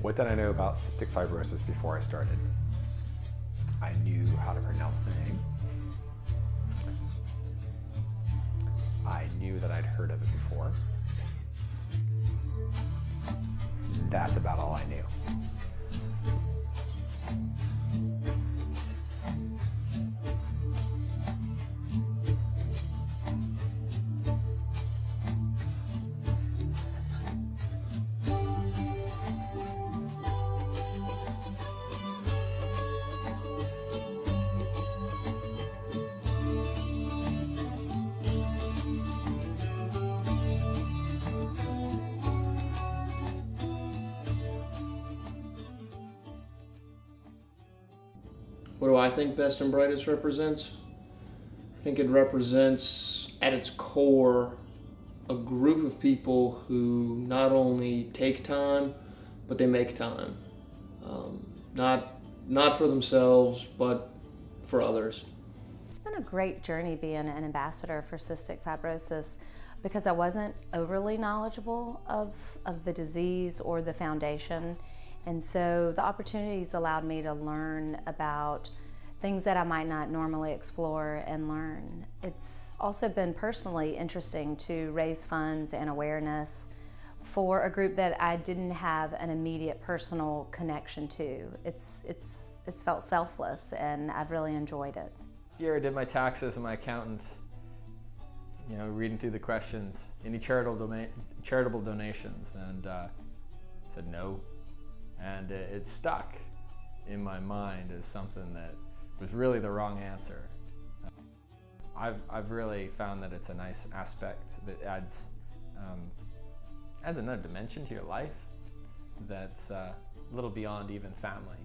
What did I know about cystic fibrosis before I started? I knew how to pronounce the name. I knew that I'd heard of it before. That's about all I knew. What do I think Best and Brightest represents? I think it represents, at its core, a group of people who not only take time, but they make time. Not for themselves, but for others. It's been a great journey being an ambassador for cystic fibrosis because I wasn't overly knowledgeable of the disease or the foundation. And so the opportunities allowed me to learn about things that I might not normally explore and learn. It's also been personally interesting to raise funds and awareness for a group that I didn't have an immediate personal connection to. It's felt selfless, and I've really enjoyed it. Here I did my taxes and my accountant, reading through the questions, any charitable donations, and said no. And it stuck in my mind as something that was really the wrong answer. I've really found that it's a nice aspect that adds another dimension to your life that's a little beyond even family.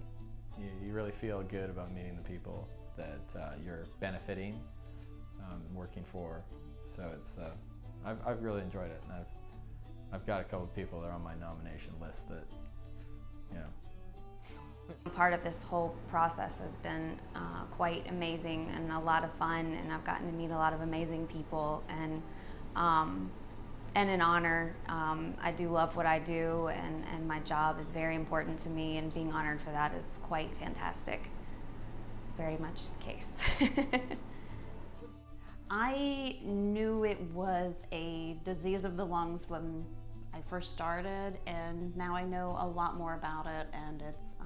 You really feel good about meeting the people that you're benefiting, working for. So it's I've really enjoyed it, and I've got a couple of people that are on my nomination list that. Part of this whole process has been quite amazing and a lot of fun, and I've gotten to meet a lot of amazing people, and an honor. I do love what I do, and my job is very important to me, and being honored for that is quite fantastic. It's very much the case. I knew it was a disease of the lungs when I first started, and now I know a lot more about it, and it's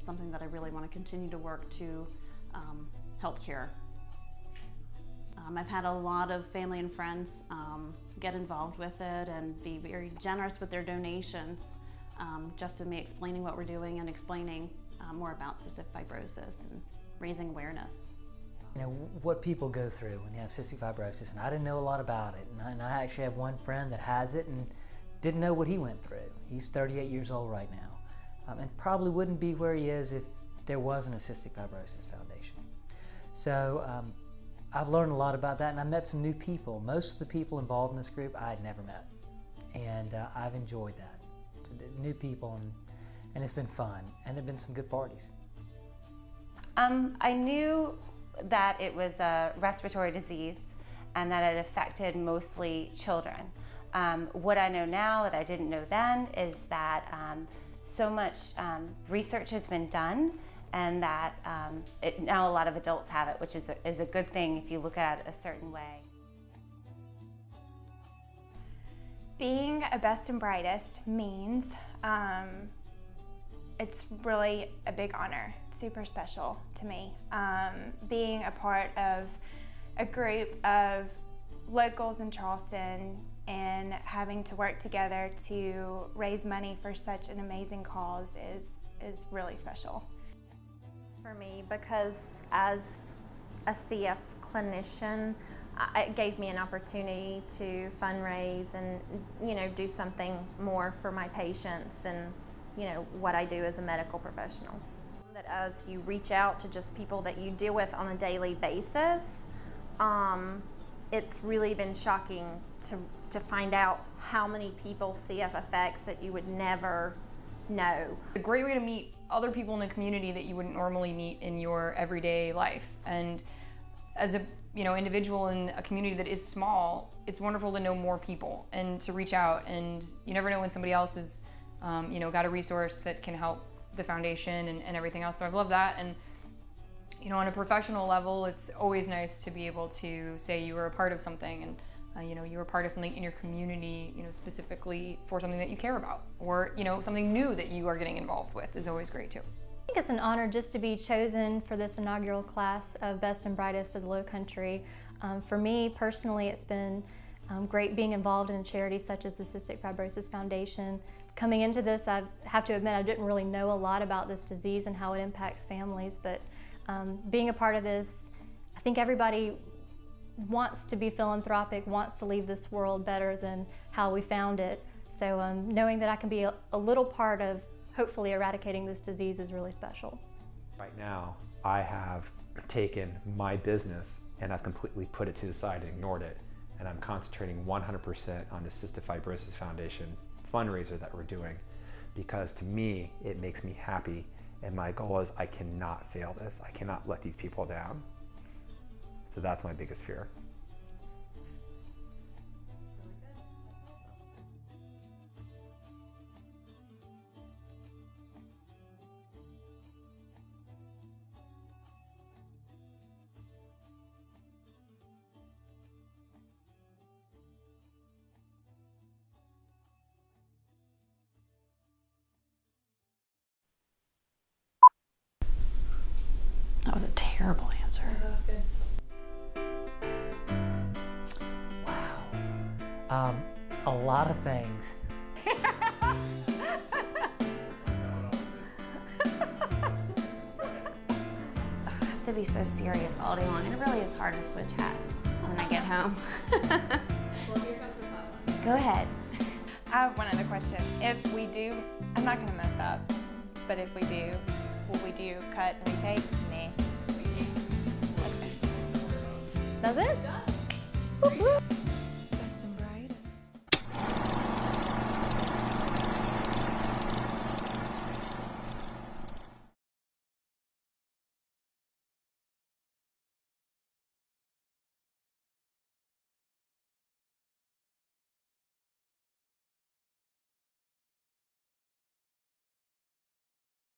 something that I really want to continue to work to help cure. I've had a lot of family and friends get involved with it and be very generous with their donations, just in me explaining what we're doing and explaining more about cystic fibrosis and raising awareness. What people go through when they have cystic fibrosis, and I didn't know a lot about it, and I actually have one friend that has it and didn't know what he went through. He's 38 years old right now, and probably wouldn't be where he is if there wasn't a Cystic Fibrosis Foundation. So I've learned a lot about that, and I met some new people. Most of the people involved in this group I had never met, and I've enjoyed that. New people, and it's been fun, and there have been some good parties. I knew that it was a respiratory disease and that it affected mostly children. What I know now that I didn't know then is that so much research has been done, and that now a lot of adults have it, which is a good thing if you look at it a certain way. Being a Best and Brightest means it's really a big honor, super special to me. Being a part of a group of locals in Charleston and having to work together to raise money for such an amazing cause is really special. For me, because as a CF clinician, it gave me an opportunity to fundraise and do something more for my patients than what I do as a medical professional. That as you reach out to just people that you deal with on a daily basis, it's really been shocking to find out how many people CF affects that you would never know. A great way to meet other people in the community that you wouldn't normally meet in your everyday life. And as a individual in a community that is small, it's wonderful to know more people and to reach out. And you never know when somebody else is got a resource that can help the foundation and everything else. So I've loved that. And on a professional level, it's always nice to be able to say you were a part of something, and you were part of something in your community, specifically for something that you care about, or something new that you are getting involved with is always great too. I think it's an honor just to be chosen for this inaugural class of Best and Brightest of the Lowcountry. For me personally, it's been great being involved in a charity such as the Cystic Fibrosis Foundation. Coming into this, I have to admit I didn't really know a lot about this disease and how it impacts families, but being a part of this, I think everybody wants to be philanthropic, wants to leave this world better than how we found it. So knowing that I can be a little part of hopefully eradicating this disease is really special. Right now, I have taken my business and I've completely put it to the side and ignored it. And I'm concentrating 100% on the Cystic Fibrosis Foundation fundraiser that we're doing, because to me, it makes me happy. And my goal is I cannot fail this. I cannot let these people down. So that's my biggest fear. That was a terrible answer. That was good. Wow. A lot of things. I have to be so serious all day long. It really is hard to switch hats when I get home. Well, here comes the fun one. Go ahead. I have one other question. If we do, I'm not going to mess up, but if we do, will we do cut, retake? Nah. That's it? Woo-hoo.